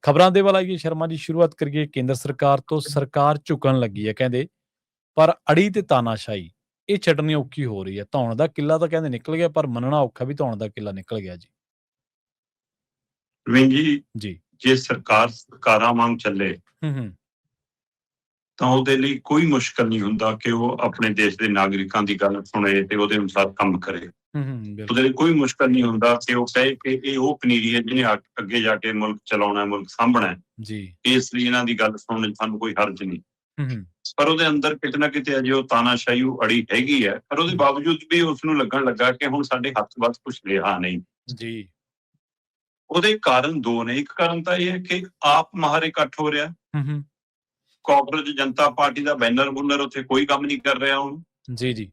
ਖਬਰਾਂ ਦੇ ਵੱਲ ਆਈਏ ਸ਼ਰਮਾ ਜੀ, ਸ਼ੁਰੂਆਤ ਕਰੀਏ ਕੇਂਦਰ ਸਰਕਾਰ ਤੋਂ। ਸਰਕਾਰ ਝੁਕਣ ਲੱਗੀ ਹੈ ਕਹਿੰਦੇ, ਪਰ ਅੜੀ ਤੇ ਤਾਨਾਸ਼ਾਹੀ ਇਹ ਛੱਡਣੀ ਔਖੀ ਹੋ ਰਹੀ ਹੈ। ਧੌਣ ਦਾ ਕਿੱਲਾ ਤਾਂ ਕਹਿੰਦੇ ਨਿਕਲ ਗਿਆ, ਪਰ ਮੰਨਣਾ ਔਖਾ ਵੀ ਧੌਣ ਦਾ ਕਿੱਲਾ ਨਿਕਲ ਗਿਆ ਜੀ। ਰਵੀਨ ਜੀ, ਜੀ। ਜੇ ਸਰਕਾਰ ਸਰਕਾਰਾਂ ਵਾਂਗ ਚੱਲੇ ਤਾਂ ਉਹਦੇ ਲਈ ਕੋਈ ਮੁਸ਼ਕਲ ਨਹੀਂ ਹੁੰਦਾ ਕਿ ਉਹ ਆਪਣੇ ਦੇਸ਼ ਦੇ ਨਾਗਰਿਕਾਂ ਦੀ ਗੱਲ ਸੁਣੇ ਤੇ ਉਹਦੇ ਅਨੁਸਾਰ ਕੰਮ ਕਰੇ। ਉਹਦੇ ਲਈ ਕੋਈ ਮੁਸ਼ਕਲ ਨਹੀਂ ਹੁੰਦਾ ਕਿ ਉਹ ਕਹੇ ਕਿ ਇਹ ਉਹ ਪਨੀਰੀ ਹੈ ਜਿਹਨੇ ਅੱਗੇ ਜਾ ਕੇ ਮੁਲਕ ਚਲਾਉਣਾ, ਮੁਲਕ ਸਾਂਭਣਾ ਜੀ। ਇਸ ਲਈ ਇਹਨਾਂ ਦੀ ਗੱਲ ਸੁਣਨ ਸਾਨੂੰ ਕੋਈ ਹਰਜ ਨਹੀਂ। ਪਰ ਉਹਦੇ ਅੰਦਰ ਕਿਤੇ ਨਾ ਕਿਤੇ ਅਜੇ ਉਹ ਤਾਨਾਸ਼ਾਹੀ ਅੜੀ ਹੈਗੀ ਹੈ, ਪਰ ਉਹਦੇ ਬਾਵਜੂਦ ਵੀ ਉਸਨੂੰ ਲੱਗਣ ਲੱਗਾ ਕਿ ਹੁਣ ਸਾਡੇ ਹੱਥ ਵੱਸ ਕੁਛ ਰਿਹਾ ਨਹੀਂ ਜੀ। ਉਹਦੇ ਕਾਰਨ ਦੋ ਨੇ। ਇੱਕ ਕਾਰਨ ਤਾਂ ਇਹ ਹੈ ਕਿ ਆਪ ਮਾਹਰ ਇਕੱਠ ਹੋ ਰਿਹਾ, ਕਾਂਗਰਸ ਜਨਤਾ ਪਾਰਟੀ ਦਾ ਬੈਨਰ ਬੁਨਰ ਉੱਥੇ ਕੋਈ ਕੰਮ ਨਹੀਂ ਕਰ ਰਿਹਾ ਹੁਣ। ਜੀ ਜੀ।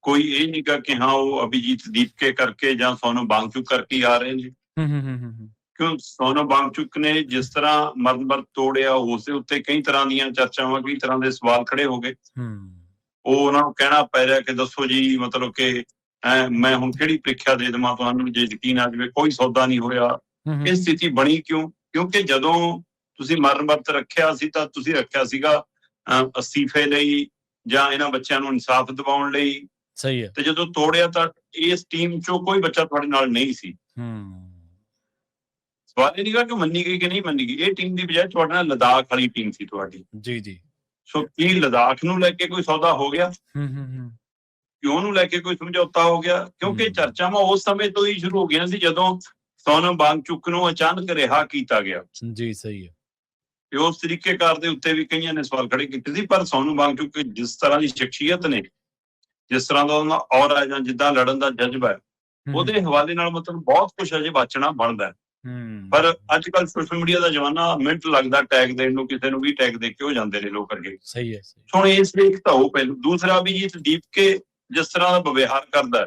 ਕੋਈ ਇਹ ਨਹੀਂ ਗਾ ਕਿ ਹਾਂ ਉਹ ਅਭਿਜੀਤ ਦੀਪਕੇ ਕਰਕੇ ਜਾਂ ਸੋਨਮ ਵਾਂਗਚੁਕ ਕਰਕੇ ਆ ਰਹੇ ਨੇ। ਕਿਉਂ ਸੋਨਮ ਵਾਂਗਚੁਕ ਨੇ ਜਿਸ ਤਰ੍ਹਾਂ ਮਰਨ ਤੋੜਿਆ, ਉਸ ਦੇ ਉੱਤੇ ਕਈ ਤਰ੍ਹਾਂ ਦੀਆਂ ਚਰਚਾਵਾਂ, ਕਈ ਤਰ੍ਹਾਂ ਦੇ ਸਵਾਲ ਖੜੇ ਹੋ ਗਏ। ਉਹ ਉਹਨਾਂ ਨੂੰ ਕਹਿਣਾ ਪੈ ਰਿਹਾ ਕਿ ਦੱਸੋ ਜੀ, ਮਤਲਬ ਕਿ ਮੈਂ ਹੁਣ ਕਿਹੜੀ ਪ੍ਰੀਖਿਆ ਦੇ ਦੇਵਾਂ ਤੁਹਾਨੂੰ ਜੇ ਯਕੀਨ ਆ ਜਾਵੇ ਕੋਈ ਸੌਦਾ ਨਹੀਂ ਹੋਇਆ। ਇਹ ਸਥਿਤੀ ਬਣੀ ਕਿਉਂ? ਕਿਉਂਕਿ ਜਦੋਂ ਤੁਸੀਂ ਮਰਨ ਵਰਤ ਰੱਖਿਆ ਸੀ ਤਾਂ ਤੁਸੀਂ ਰੱਖਿਆ ਸੀਗਾ ਅਸਤੀਫੇ ਲਈ ਜਾਂ ਇਹਨਾਂ ਬੱਚਿਆਂ ਨੂੰ ਇਨਸਾਫ ਦਿਵਾਉਣ ਲਈ। ਸਹੀ ਹੈ। ਤੇ ਜਦੋਂ ਤੋੜਿਆ ਤਾਂ ਇਸ ਟੀਮ ਚੋਂ ਕੋਈ ਬੱਚਾ ਤੁਹਾਡੇ ਨਾਲ ਨਹੀਂ ਸੀ। ਸਵਾਲ ਇਹ ਨਹੀਂਗਾ ਕਿ ਮੰਨੀ ਗਈ ਕਿ ਨਹੀਂ ਮੰਨੀ ਗਈ। ਇਹ ਟੀਮ ਦੀ ਬਜਾਏ ਤੁਹਾਡੇ ਨਾਲ ਲਦਾਖ ਵਾਲੀ ਟੀਮ ਸੀ ਤੁਹਾਡੀ। ਜੀ ਜੀ। ਸੋ ਕੀ ਲਦਾਖ ਨੂੰ ਲੈ ਕੇ ਕੋਈ ਸੌਦਾ ਹੋ ਗਿਆ? ਕਿਉਂ ਨੂੰ ਲੈ ਕੇ ਕੋਈ ਸਮਝੌਤਾ ਹੋ ਗਿਆ? ਕਿਉਂਕਿ ਚਰਚਾਵਾਂ ਉਸ ਸਮੇਂ ਤੋਂ ਹੀ ਸ਼ੁਰੂ ਹੋ ਗਈਆਂ ਸੀ ਜਦੋਂ ਸੋਨਮ ਵਾਂਗਚੁਕ ਨੂੰ ਅਚਾਨਕ ਰਿਹਾ ਕੀਤਾ ਗਿਆ। ਜੀ ਸਹੀ ਹੈ। ਤੇ ਉਸ ਤਰੀਕੇਕਾਰ ਦੇ ਉੱਤੇ ਵੀ ਕਈਆਂ ਨੇ ਸਵਾਲ ਖੜੇ ਕੀਤੇ ਸੀ। ਪਰ ਸੋਨਮ ਵਾਂਗਚੁਕ ਜਿਸ ਤਰ੍ਹਾਂ ਦੀ ਸ਼ਖਸੀਅਤ ਨੇ, ਜਿਸ ਤਰ੍ਹਾਂ ਦਾ ਉਹਦਾ ਔਰਾ ਜਾਂ ਜਿੱਦਾਂ ਲੜਨ ਦਾ ਜਜ਼ਬਾ ਹੈ, ਉਹਦੇ ਹਵਾਲੇ ਨਾਲ ਮਤਲਬ ਬਹੁਤ ਕੁਛ ਅਜੇ ਬਚਣਾ ਬਣਦਾ ਹੈ। ਪਰ ਅੱਜ ਕੱਲ੍ਹ ਸੋਸ਼ਲ ਮੀਡੀਆ ਦਾ ਜ਼ਮਾਨਾ, ਮਿੰਟ ਲੱਗਦਾ ਟੈਗ ਦੇਣ ਨੂੰ, ਕਿਸੇ ਨੂੰ ਵੀ ਟੈਗ ਦੇ ਕੇ ਹੋ ਜਾਂਦੇ ਨੇ ਲੋਕ ਅੱਗੇ। ਸਹੀ ਹੈ। ਹੁਣ ਇਸ ਲਈ ਇੱਕ ਤਾਂ ਉਹ ਪਹਿਲੂ। ਦੂਸਰਾ ਅਭਿਜੀਤ ਦੀਪਕੇ ਜਿਸ ਤਰ੍ਹਾਂ ਦਾ ਵਿਵਹਾਰ ਕਰਦਾ,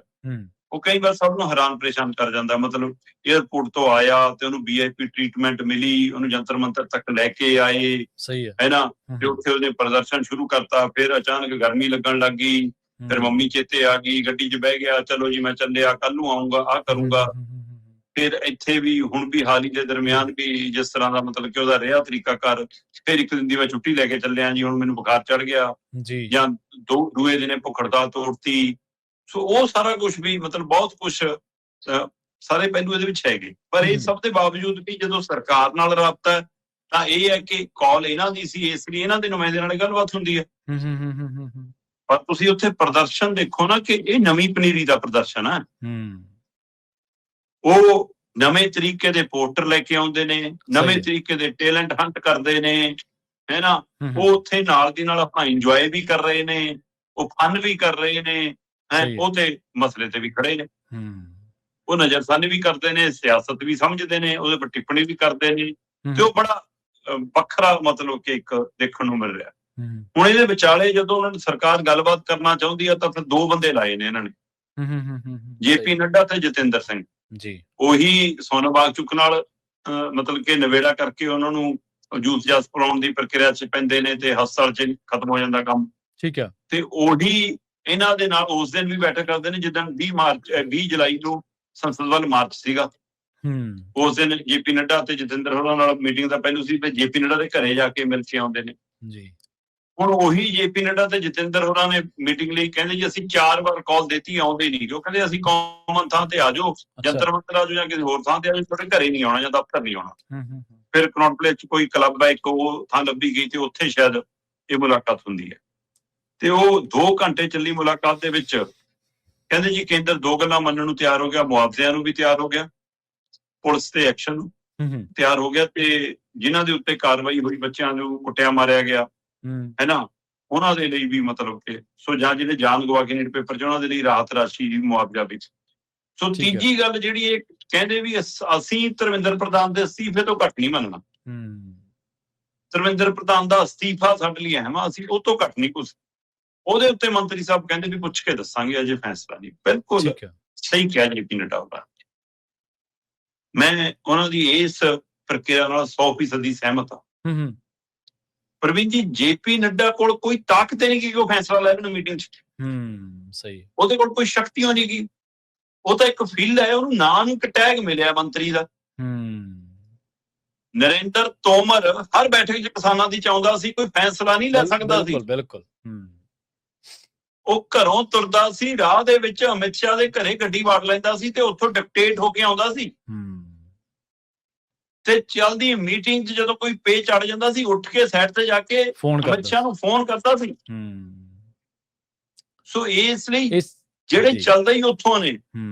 ਉਹ ਕਈ ਵਾਰ ਸਭ ਨੂੰ ਹੈਰਾਨ ਪਰੇਸ਼ਾਨ ਕਰ ਜਾਂਦਾ। ਮਤਲਬ ਏਅਰਪੋਰਟ ਤੋਂ ਆਇਆ ਤੇ ਉਹਨੂੰ VIP ਟ੍ਰੀਟਮੈਂਟ ਮਿਲੀ, ਉਹਨੂੰ ਜੰਤਰ ਮੰਤਰ ਤੱਕ ਲੈ ਕੇ ਆਏ, ਸਹੀ ਹੈ ਨਾ। ਤੇ ਉੱਥੇ ਉਹਨੇ ਪ੍ਰਦਰਸ਼ਨ ਸ਼ੁਰੂ ਕਰਤਾ। ਫਿਰ ਅਚਾਨਕ ਗਰਮੀ ਲੱਗਣ ਲੱਗ ਗਈ, ਫਿਰ ਮੰਮੀ ਚੇਤੇ ਆ ਗਈ, ਗੱਡੀ 'ਚ ਬਹਿ ਗਿਆ, ਚਲੋ ਜੀ ਮੈਂ ਚੱਲਿਆ, ਕੱਲ ਨੂੰ ਆਊਂਗਾ, ਆਹ ਕਰੂੰਗਾ। ਫਿਰ ਇੱਥੇ ਵੀ ਹੁਣ ਵੀ ਹਾਲ ਹੀ ਦੇ ਦਰਮਿਆਨ ਵੀ ਜਿਸ ਤਰ੍ਹਾਂ ਦਾ ਮਤਲਬ ਕਿ ਉਹਦਾ ਰਿਹਾ ਤਰੀਕਾ ਕਰ। ਫਿਰ ਇੱਕ ਦਿਨ ਦੀ ਮੈਂ ਛੁੱਟੀ ਲੈ ਕੇ ਚੱਲਿਆ ਜੀ, ਹੁਣ ਮੈਨੂੰ ਬੁਖਾਰ ਚੜ ਗਿਆ, ਜਾਂ ਦੂਏ ਦਿਨੇ ਭੁੱਖ ਹੜਤਾਲ ਤੋੜਤੀ। ਸੋ ਉਹ ਸਾਰਾ ਕੁਛ ਵੀ ਮਤਲਬ ਬਹੁਤ ਕੁਛ ਸਾਰੇ ਪਹਿਲੂ ਇਹਦੇ ਵਿੱਚ ਹੈਗੇ। ਪਰ ਇਹ ਸਭ ਦੇ ਬਾਵਜੂਦ ਵੀ ਜਦੋਂ ਸਰਕਾਰ ਨਾਲ ਰਾਬਤਾ ਤਾਂ ਇਹ ਹੈ ਕਿ ਕਾਲ ਇਹਨਾਂ ਦੀ ਸੀ, ਇਸ ਲਈ ਇਹਨਾਂ ਦੇ ਨੁਮਾਇੰਦੇ ਨਾਲ ਗੱਲਬਾਤ ਹੁੰਦੀ ਹੈ। ਪਰ ਤੁਸੀਂ ਉੱਥੇ ਪ੍ਰਦਰਸ਼ਨ ਦੇਖੋ ਨਾ, ਕਿ ਇਹ ਨਵੀਂ ਪਨੀਰੀ ਦਾ ਪ੍ਰਦਰਸ਼ਨ ਹੈ। ਉਹ ਨਵੇਂ ਤਰੀਕੇ ਦੇ ਪੋਸਟਰ ਲੈ ਕੇ ਆਉਂਦੇ ਨੇ, ਨਵੇਂ ਤਰੀਕੇ ਦੇ ਟੈਲੈਂਟ ਹੰਟ ਕਰਦੇ ਨੇ, ਹੈ ਨਾ। ਉਹ ਉੱਥੇ ਨਾਲ ਦੀ ਨਾਲ ਆਪਣਾ ਇੰਜੋਏ ਵੀ ਕਰ ਰਹੇ ਨੇ, ਉਹ ਫਨ ਵੀ ਕਰ ਰਹੇ ਨੇ, ਉਹ ਤੇ ਮਸਲੇ ਤੇ ਵੀ ਖੜੇ ਨੇ, ਉਹ ਨਜ਼ਰਸਾਨੀ ਵੀ ਕਰਦੇ ਨੇ, ਸਿਆਸਤ ਵੀ ਸਮਝਦੇ ਨੇ, ਉਹਦੇ ਪਰ ਟਿੱਪਣੀ ਵੀ ਕਰਦੇ ਨੇ। ਤੇ ਉਹ ਬੜਾ ਵੱਖਰਾ ਮਤਲਬ ਕਿ ਇੱਕ ਦੇਖਣ ਨੂੰ ਮਿਲ ਰਿਹਾ। ਹੁਣ ਇਹਦੇ ਵਿਚਾਲੇ ਜਦੋਂ ਉਹਨਾਂ ਨੇ ਸਰਕਾਰ ਗੱਲਬਾਤ ਕਰਨਾ ਚਾਹੁੰਦੀ ਹੈ ਤਾਂ ਫਿਰ ਦੋ ਬੰਦੇ ਲਾਏ ਨੇ ਇਹਨਾਂ ਨੇ, JP ਨੱਡਾ ਤੇ ਜਤਿੰਦਰ ਸਿੰਘ ਜੀ। ਉਹੀ ਸੋਨਮ ਵਾਂਗਚੁਕ ਨਾਲ ਮਤਲਬ ਕਿ ਨਵੇੜਾ ਕਰਕੇ ਉਹਨਾਂ ਨੂੰ ਜੂਸ ਜਾਸ ਪਿਲਾਉਣ ਦੀ ਪ੍ਰਕਿਰਿਆ 'ਚ ਪੈਂਦੇ ਨੇ ਤੇ ਹਸਪਤਾਲ 'ਚ ਖਤਮ ਹੋ ਜਾਂਦਾ ਕੰਮ। ਠੀਕ ਹੈ। ਤੇ ਉਹੀ ਇਹਨਾਂ ਦੇ ਨਾਲ ਉਸ ਦਿਨ ਵੀ ਬੈਠਕ ਕਰਦੇ ਨੇ ਜਿੱਦਣ 20 ਜੁਲਾਈ ਨੂੰ ਸੰਸਦ ਵੱਲ ਮਾਰਚ ਸੀਗਾ। ਉਸ ਦਿਨ JP ਨੱਡਾ ਤੇ ਜਤਿੰਦਰ ਹੋਰਾਂ ਨਾਲ ਮੀਟਿੰਗ ਦਾ ਪਹਿਲੂ ਸੀ ਤੇ JP ਨੱਡਾ ਦੇ ਘਰੇ ਜਾ ਕੇ ਮਿਲ ਕੇ ਆਉਂਦੇ ਨੇ ਜੀ। ਹੁਣ ਉਹੀ JP ਨੱਡਾ ਤੇ ਜਤਿੰਦਰ ਹੋਰਾਂ ਨੇ ਮੀਟਿੰਗ ਲਈ ਕਹਿੰਦੇ ਜੀ ਅਸੀਂ 4 ਵਾਰ ਕਾਲ ਦਿੱਤੀ, ਆਉਂਦੇ ਨਹੀਂ। ਜੋ ਕਹਿੰਦੇ ਅਸੀਂ ਕਾਮਨ ਥਾਂ ਤੇ ਆ ਜਾਓ, ਜੰਤਰ ਮੰਤਰ ਆ ਜਾਓ, ਜਾਂ ਕਿਸੇ ਹੋਰ ਥਾਂ ਤੇ ਆ ਜਾਓ, ਤੁਹਾਡੇ ਘਰੇ ਨਹੀਂ ਆਉਣਾ ਜਾਂ ਦਫ਼ਤਰ ਨਹੀਂ ਆਉਣਾ। ਫਿਰ ਕਨੌਟ ਪਲੇਸ 'ਚ ਕੋਈ ਕਲੱਬ ਹੈ ਇੱਕ, ਉਹ ਥਾਂ ਲੱਭੀ ਗਈ ਤੇ ਉੱਥੇ ਸ਼ਾਇਦ ਇਹ ਮੁਲਾਕਾਤ ਹੁੰਦੀ ਹੈ। ਤੇ ਉਹ 2 ਘੰਟੇ ਚੱਲੀ ਮੁਲਾਕਾਤ ਦੇ ਵਿੱਚ ਕਹਿੰਦੇ ਜੀ ਕੇਂਦਰ 2 ਗੱਲਾਂ ਮੰਨਣ ਨੂੰ ਤਿਆਰ ਹੋ ਗਿਆ, ਮੁਆਵਜ਼ਿਆਂ ਨੂੰ ਵੀ ਤਿਆਰ ਹੋ ਗਿਆ, ਪੁਲਿਸ ਤੇ ਐਕਸ਼ਨ ਨੂੰ ਤਿਆਰ ਹੋ ਗਿਆ, ਤੇ ਜਿਨ੍ਹਾਂ ਦੇ ਉੱਤੇ ਕਾਰਵਾਈ ਹੋਈ, ਬੱਚਿਆਂ ਨੂੰ ਕੁੱਟਿਆ ਮਾਰਿਆ ਗਿਆ, ਹੈ ਨਾ, ਉਹਨਾਂ ਦੇ ਲਈ ਵੀ ਮਤਲਬ ਕਿ ਸੋ ਜਾਂ ਜਿਹਨੇ ਜਾਨ ਗਵਾ ਕੇ ਨੀਟ ਪੇਪਰ 'ਚ, ਉਹਨਾਂ ਦੇ ਲਈ ਰਾਹਤ ਰਾਸ਼ੀ ਮੁਆਵਜ਼ਾ ਵੀ। ਸੋ ਤੀਜੀ ਗੱਲ ਜਿਹੜੀ ਇਹ ਕਹਿੰਦੇ ਵੀ ਅਸੀਂ ਧਰਮਿੰਦਰ ਪ੍ਰਧਾਨ ਦੇ ਅਸਤੀਫੇ ਤੋਂ ਘੱਟ ਨਹੀਂ ਮੰਨਣਾ। ਧਰਮਿੰਦਰ ਪ੍ਰਧਾਨ ਦਾ ਅਸਤੀਫਾ ਸਾਡੇ ਲਈ ਅਹਿਮ ਆ, ਅਸੀਂ ਉਹ ਤੋਂ ਘੱਟ ਨਹੀਂ ਕੁਛ। ਉਹਦੇ ਉੱਤੇ ਮੰਤਰੀ ਸਾਹਿਬ ਕਹਿੰਦੇ ਵੀ ਪੁੱਛ ਕੇ ਦੱਸਾਂਗੇ, ਅਜੇ ਫੈਸਲਾ ਨਹੀਂ। ਬਿਲਕੁਲ ਸਹੀ ਕਿਹਾ JP ਨੱਡਾ ਹੋਰਾਂ। ਮੈਂ ਉਹਨਾਂ ਦੀ ਇਸ ਪ੍ਰਕਿਰਿਆ ਨਾਲ 100% ਸਹਿਮਤ ਹਾਂ। ਪ੍ਰਵੀਨ ਜੀ, JP ਨੱਡਾ ਕੋਲ ਕੋਈ ਤਾਕਤ ਨਹੀਂ ਕਿ ਉਹ ਫੈਸਲਾ ਲੈ ਲੈਣ ਮੀਟਿੰਗ 'ਚ। ਸਹੀ। ਉਹਦੇ ਕੋਲ ਕੋਈ ਸ਼ਕਤੀਆਂ ਨਹੀਂ ਗੀ। ਉਹ ਤਾਂ ਇੱਕ ਫੀਲਡ ਹੈ, ਉਹਨੂੰ ਨਾਂ ਨੂੰ ਇੱਕ ਟੈਗ ਮਿਲਿਆ ਮੰਤਰੀ ਦਾ। ਨਰਿੰਦਰ ਤੋਮਰ ਹਰ ਬੈਠਕ 'ਚ ਕਿਸਾਨਾਂ ਦੀ ਚਾਹੁੰਦਾ ਸੀ, ਕੋਈ ਫੈਸਲਾ ਨਹੀਂ ਲੈ ਸਕਦਾ ਸੀ। ਬਿਲਕੁਲ ਉਹ ਘਰੋਂ ਤੁਰਦਾ ਸੀ, ਰਾਹ ਦੇ ਵਿੱਚ ਅਮਿਤ ਸ਼ਾਹ ਦੇ ਘਰੇ ਗੱਡੀ ਵਾੜ ਲੈਂਦਾ ਸੀ ਤੇ ਉੱਥੋਂ ਡਿਕਟੇਟ ਹੋ ਕੇ ਆਉਂਦਾ ਸੀ। ਤੇ ਚੱਲਦੀ ਮੀਟਿੰਗ 'ਚ ਜਦੋਂ ਕੋਈ ਪੇ ਚੜ ਜਾਂਦਾ ਸੀ, ਉੱਠ ਕੇ ਸਾਈਡ ਤੇ ਜਾ ਕੇ ਅਮਿਤ ਸ਼ਾਹ ਨੂੰ ਫੋਨ ਕਰਦਾ ਸੀ। ਸੋ ਇਸ ਲਈ ਜਿਹੜੇ ਚੱਲਦੇ ਹੀ ਉੱਥੋਂ ਨੇ,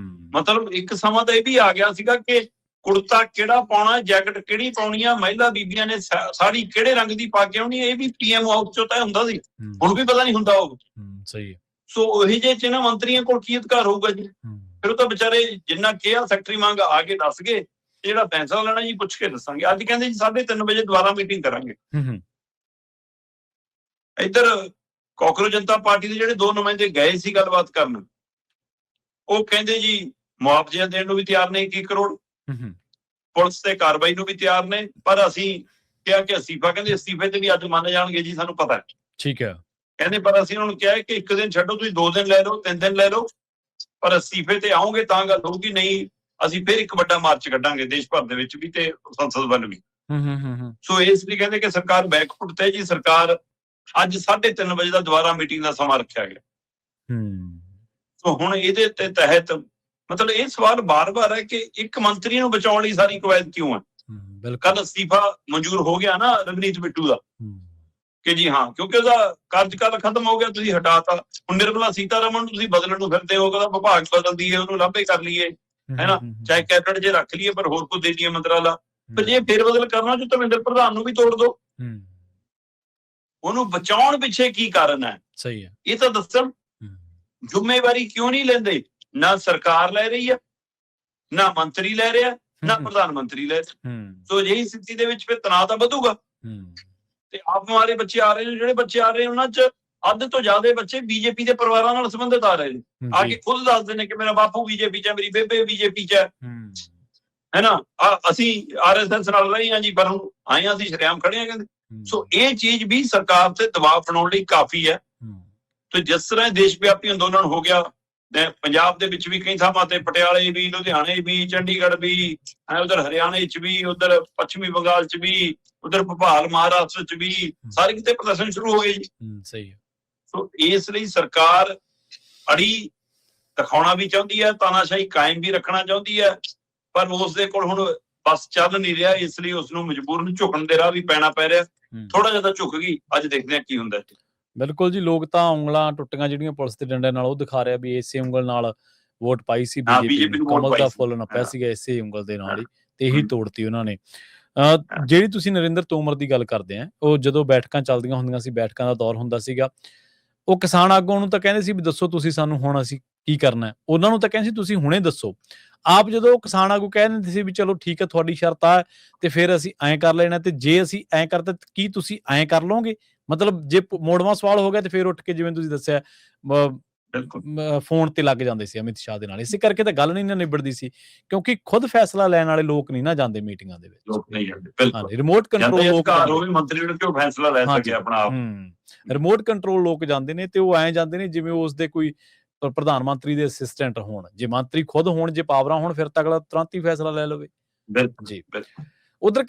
ਮਤਲਬ ਇੱਕ ਸਮਾਂ ਤਾਂ ਇਹ ਵੀ ਆ ਗਿਆ ਸੀਗਾ ਕਿ ਕੁੜਤਾ ਕਿਹੜਾ ਪਾਉਣਾ, ਜੈਕਟ ਕਿਹੜੀ ਪਾਉਣੀ ਆ, ਮਹਿਲਾ ਬੀਬੀਆਂ ਨੇ ਸਾੜੀ ਕਿਹੜੇ ਰੰਗ ਦੀ ਪਾ ਕੇ ਆਉਣੀ, ਇਹ ਵੀ ਪੀਐਮ ਹਾਊਸ ਚੋਂ ਤੈਅ ਹੁੰਦਾ ਸੀ। ਹੁਣ ਵੀ ਪਤਾ ਨਹੀਂ ਹੁੰਦਾ ਉਹ। ਸਹੀ। ਸੋ ਉਹੀ ਜਿਹੇ ਚ ਇਹਨਾਂ ਮੰਤਰੀਆਂ ਕੋਲ ਕੀ ਅਧਿਕਾਰ ਹੋਊਗਾ ਜੀ? ਫਿਰ ਉਹ ਤਾਂ ਵਿਚਾਰੇ ਜਿੰਨਾ ਕਿਹਾ ਸੈਕਟਰੀ ਮੰਗ ਆ ਕੇ ਦੱਸ ਗਏ, ਜਿਹੜਾ ਫੈਸਲਾ ਲੈਣਾ ਜੀ ਪੁੱਛ ਕੇ ਦੱਸਾਂਗੇ। ਅੱਜ ਕਹਿੰਦੇ ਜੀ 3:30 ਵਜੇ ਦੁਬਾਰਾ ਮੀਟਿੰਗ ਕਰਾਂਗੇ। ਇੱਧਰ ਕਾਕਰੋਚ ਜਨਤਾ ਪਾਰਟੀ ਦੇ ਜਿਹੜੇ 2 ਨੁਮਾਇੰਦੇ ਗਏ ਸੀ ਗੱਲਬਾਤ ਕਰਨ, ਉਹ ਕਹਿੰਦੇ ਜੀ ਮੁਆਵਜ਼ੇ ਦੇਣ ਨੂੰ ਵੀ ਤਿਆਰ ਨੇ 21 ਕਰੋੜ, ਪੁਲਿਸ ਤੇ ਕਾਰਵਾਈ ਨੂੰ ਵੀ ਤਿਆਰ ਨੇ, ਪਰ ਅਸੀਂ ਕਿਹਾ ਕਿ ਅਸਤੀਫਾ, ਕਹਿੰਦੇ ਅਸਤੀਫੇ ਤੇ ਵੀ ਅੱਜ ਮੰਨ ਜਾਣਗੇ ਜੀ, ਸਾਨੂੰ ਪਤਾ ਹੈ। ਠੀਕ ਹੈ। ਕਹਿੰਦੇ ਪਰ ਅਸੀਂ ਉਹਨਾਂ ਨੂੰ ਕਿਹਾ ਕਿ 1 ਦਿਨ ਛੱਡੋ, ਤੁਸੀਂ 2 ਦਿਨ ਲੈ ਲਓ, 3 ਦਿਨ ਲੈ ਲਓ, ਪਰ ਅਸਤੀਫੇ ਤੇ ਆਉਂਗੇ ਤਾਂ ਗੱਲ ਹੋਊਗੀ, ਨਹੀਂ ਅਸੀਂ ਫਿਰ ਇੱਕ ਵੱਡਾ ਮਾਰਚ ਕੱਢਾਂਗੇ ਦੇਸ਼ ਭਰ ਦੇ ਵਿੱਚ ਵੀ ਤੇ ਸੰਸਦ ਵੱਲ ਵੀ। ਸੋ ਇਸ ਲਈ ਕਹਿੰਦੇ ਕਿ ਸਰਕਾਰ ਬੈਕਫੁੱਟ ਤੇ ਜੀ। ਸਰਕਾਰ ਅੱਜ 3:30 ਵਜੇ ਦਾ ਦੁਬਾਰਾ ਮੀਟਿੰਗ ਦਾ ਸਮਾਂ ਰੱਖਿਆ ਗਿਆ। ਸੋ ਹੁਣ ਇਹਦੇ ਤੇ ਤਹਿਤ ਮਤਲਬ ਇਹ ਸਵਾਲ ਬਾਰ-ਬਾਰ ਹੈ ਕਿ ਇੱਕ ਮੰਤਰੀ ਨੂੰ ਬਚਾਉਣ ਲਈ ਸਾਰੀ ਕਵਾਇਦ ਕਿਉਂ ਹੈ? ਕੱਲ ਅਸਤੀਫਾ ਮਨਜ਼ੂਰ ਹੋ ਗਿਆ ਨਾ ਰਵਨੀਤ ਬਿੱਟੂ ਦਾ, ਕਿ ਜੀ ਹਾਂ ਕਿਉਂਕਿ ਉਹਦਾ ਕਾਰਜਕਾਲ ਖਤਮ ਹੋ ਗਿਆ, ਤੁਸੀਂ ਹਟਾਤਾ। ਹੁਣ ਨਿਰਮਲਾ ਸੀਤਾਰਮਨ ਨੂੰ ਤੁਸੀਂ ਬਦਲਣ ਨੂੰ ਫਿਰਦੇ ਹੋ, ਉਹਦਾ ਵਿਭਾਗ ਬਦਲਦੀ ਹੈ, ਉਹਨੂੰ ਲਾਂਭੇ ਕਰ ਲਈਏ, ਹੈ ਨਾ, ਚਾਹੇ ਕੈਬਨਿਟ 'ਚ ਰੱਖ ਲਈਏ ਪਰ ਹੋਰ ਕੋਈ ਦੇ ਦਈਏ ਮੰਤਰਾਲਾ। ਪਰ ਜੇ ਫੇਰ ਬਦਲ ਕਰਨਾ ਤਾਂ ਧਰਮਿੰਦਰ ਪ੍ਰਧਾਨ ਨੂੰ ਵੀ ਤੋੜ ਦਿਓ। ਉਹਨੂੰ ਬਚਾਉਣ ਪਿੱਛੇ ਕੀ ਕਾਰਨ ਹੈ? ਸਹੀ ਹੈ, ਇਹ ਤਾਂ ਦੱਸਣ। ਜ਼ਿੰਮੇਵਾਰੀ ਕਿਉਂ ਨਹੀਂ ਲੈਂਦੇ? ਨਾ ਸਰਕਾਰ ਲੈ ਰਹੀ ਹੈ, ਨਾ ਮੰਤਰੀ ਲੈ ਰਿਹਾ, ਨਾ ਪ੍ਰਧਾਨ ਮੰਤਰੀ ਲੈ ਰਿਹਾ। ਸੋ ਅਜਿਹੀ ਸਥਿਤੀ ਦੇ ਵਿੱਚ ਫਿਰ ਤਣਾਅ ਤਾਂ ਵਧੂਗਾ। ਤੇ ਆਪ ਹਮਾਰੇ ਬੱਚੇ ਆ ਰਹੇ ਨੇ, ਜਿਹੜੇ ਬੱਚੇ ਆ ਰਹੇ ਉਹਨਾਂ 'ਚ ਅੱਧ ਤੋਂ ਜ਼ਿਆਦਾ ਬੱਚੇ ਬੀਜੇਪੀ ਦੇ ਪਰਿਵਾਰਾਂ ਨਾਲ ਸੰਬੰਧਿਤ ਆ ਰਹੇ ਨੇ। ਆ ਕੇ ਖੁਦ ਦੱਸਦੇ ਨੇ ਕਿ ਮੇਰਾ ਬਾਪੂ ਬੀਜੇਪੀ 'ਚ ਹੈ, ਮੇਰੀ ਬੇਬੇ ਬੀਜੇਪੀ 'ਚ ਹੈ ਨਾ, ਅਸੀਂ ਆਰਐਸਐਸ ਨਾਲ ਰਹੇ ਹਾਂ ਜੀ, ਪਰ ਹੁਣ ਆਏ ਹਾਂ ਅਸੀਂ ਸ਼ਰੇਆਮ ਖੜੇ ਹਾਂ ਕਹਿੰਦੇ। ਸੋ ਇਹ ਚੀਜ਼ ਵੀ ਸਰਕਾਰ ਤੇ ਦਬਾਅ ਬਣਾਉਣ ਲਈ ਕਾਫੀ ਹੈ। ਤੇ ਜਿਸ ਤਰ੍ਹਾਂ ਦੇਸ਼ ਵਿਆਪੀ ਅੰਦੋਲਨ ਹੋ ਗਿਆ, ਪੰਜਾਬ ਦੇ ਵਿੱਚ ਵੀ ਕਈ ਥਾਵਾਂ ਤੇ, ਪਟਿਆਲੇ ਵੀ, ਲੁਧਿਆਣੇ ਵੀ, ਚੰਡੀਗੜ੍ਹ ਵੀ, ਉਧਰ ਹਰਿਆਣੇ 'ਚ ਵੀ, ਉਧਰ ਪੱਛਮੀ ਬੰਗਾਲ 'ਚ ਵੀ, ਉਧਰ ਭੋਪਾਲ ਮਹਾਰਾਸ਼ਟਰ 'ਚ ਵੀ, ਸਾਰੇ ਕਿਤੇ ਪ੍ਰਦਰਸ਼ਨ ਸ਼ੁਰੂ ਹੋ ਗਏ ਜੀ। ਸਹੀ। ਸੋ ਇਸ ਲਈ ਸਰਕਾਰ ਅੜੀ ਦਿਖਾਉਣਾ ਵੀ ਚਾਹੁੰਦੀ ਹੈ, ਤਾਨਾਸ਼ਾਹੀ ਕਾਇਮ ਵੀ ਰੱਖਣਾ ਚਾਹੁੰਦੀ ਹੈ, ਪਰ ਉਸ ਦੇ ਕੋਲ ਹੁਣ ਬਸ ਚੱਲ ਨਹੀਂ ਰਿਹਾ, ਇਸ ਲਈ ਉਸ ਨੂੰ ਮਜਬੂਰਨ ਝੁਕਣ ਦੇ ਰਾਹ ਵੀ ਪੈਣਾ ਪੈ ਰਿਹਾ। ਥੋੜਾ ਜਿਹਾ ਤਾਂ ਝੁਕ ਗਈ, ਅੱਜ ਦੇਖਦੇ ਹਾਂ ਕੀ ਹੁੰਦਾ। ਬਿਲਕੁਲ ਜੀ, ਲੋਕ ਤਾਂ ਉਂਗਲਾਂ ਟੁੱਟੀਆਂ ਜਿਹੜੀਆਂ ਪੁਲਿਸ ਦੇ ਡੰਡੇ ਨਾਲ, ਉਹ ਦਿਖਾ ਰਿਹਾ ਵੀ ਇਸੇ ਉਂਗਲ ਨਾਲ ਵੋਟ ਪਾਈ ਸੀ ਬੀਜੇਪੀ ਨੂੰ, ਕਮਲ ਦਾ ਫੁੱਲ ਨੱਪਿਆ ਸੀਗਾ ਇਸੇ ਉਂਗਲ ਦੇ ਨਾਲ ਹੀ, ਤੇ ਇਹੀ ਤੋੜਤੀ ਉਹਨਾਂ ਨੇ। ਜਿਹੜੀ ਤੁਸੀਂ ਨਰਿੰਦਰ ਤੋਮਰ ਦੀ ਗੱਲ ਕਰਦੇ ਆ, ਉਹ ਜਦੋਂ ਬੈਠਕਾਂ ਚੱਲਦੀਆਂ ਹੁੰਦੀਆਂ ਸੀ, ਬੈਠਕਾਂ ਦਾ ਦੌਰ ਹੁੰਦਾ ਸੀਗਾ, ਉਹ ਕਿਸਾਨ ਆਗੂਆਂ ਨੂੰ ਤਾਂ ਕਹਿੰਦੇ ਸੀ ਵੀ ਦੱਸੋ ਤੁਸੀਂ ਸਾਨੂੰ ਹੁਣ ਅਸੀਂ ਕੀ ਕਰਨਾ ਹੈ। ਉਹਨਾਂ ਨੂੰ ਤਾਂ ਕਹਿੰਦੇ ਸੀ ਤੁਸੀਂ ਹੁਣੇ ਦੱਸੋ। ਆਪ ਜਦੋਂ ਕਿਸਾਨ ਆਗੂ ਕਹਿ ਦਿੰਦੇ ਸੀ ਵੀ ਚਲੋ ਠੀਕ ਹੈ ਤੁਹਾਡੀ ਸ਼ਰਤ ਆ, ਤੇ ਫਿਰ ਅਸੀਂ ਐਂ ਕਰ ਲੈਣਾ, ਤੇ ਜੇ ਅਸੀਂ ਐਂ ਕਰਤਾ ਕੀ ਤੁਸੀਂ ਐਂ ਕਰ ਲਓਗੇ? ਮਤਲਬ ਜੇ ਮੋੜਵਾਂ ਸਵਾਲ ਹੋ ਗਿਆ ਤੇ ਫਿਰ ਉੱਠ ਕੇ ਜਿਵੇਂ ਤੁਸੀਂ ਦੱਸਿਆ ਫੋਨ ਤੇ ਲੱਗ ਜਾਂਦੇ ਸੀ ਅਮਿਤ ਸ਼ਾਹ ਦੇ ਨਾਲ। ਇਸੇ ਕਰਕੇ ਤਾਂ ਗੱਲ ਨਹੀਂ ਨਾ ਨਿਬੜਦੀ ਸੀ, ਕਿਉਂਕਿ ਖੁਦ ਫੈਸਲਾ ਲੈਣ ਵਾਲੇ ਲੋਕ ਨਹੀਂ ਨਾ ਜਾਂਦੇ ਮੀਟਿੰਗਾਂ ਦੇ ਵਿੱਚ। ਲੋਕ ਨਹੀਂ ਜਾਂਦੇ, ਬਿਲਕੁਲ। ਰਿਮੋਟ ਕੰਟਰੋਲ ਲੋਕ ਹੋਵੇ, ਮੰਤਰੀ ਨੂੰ ਕਿਉਂ ਫੈਸਲਾ ਲੈ ਸਕੇ ਆਪਣਾ ਆਪ। ਰਿਮੋਟ ਕੰਟਰੋਲ ਲੋਕ ਜਾਂਦੇ ਨੇ, ਤੇ ਉਹ ਐਂ ਜਾਂਦੇ ਨੇ ਜਿਵੇਂ ਉਸ ਦੇ ਕੋਈ ਪ੍ਰਧਾਨ ਮੰਤਰੀ ਦੇ ਅਸਿਸਟੈਂਟ ਹੋਣ। ਜੇ ਮੰਤਰੀ ਖੁਦ ਹੋਣ, ਜੇ ਪਾਵਰਾਂ ਹੋਣ, ਫਿਰ ਤਾਂ ਅਗਲਾ ਤੁਰੰਤ ਹੀ ਫੈਸਲਾ ਲੈ ਲਵੇ ਜੀ। ਉਧਰ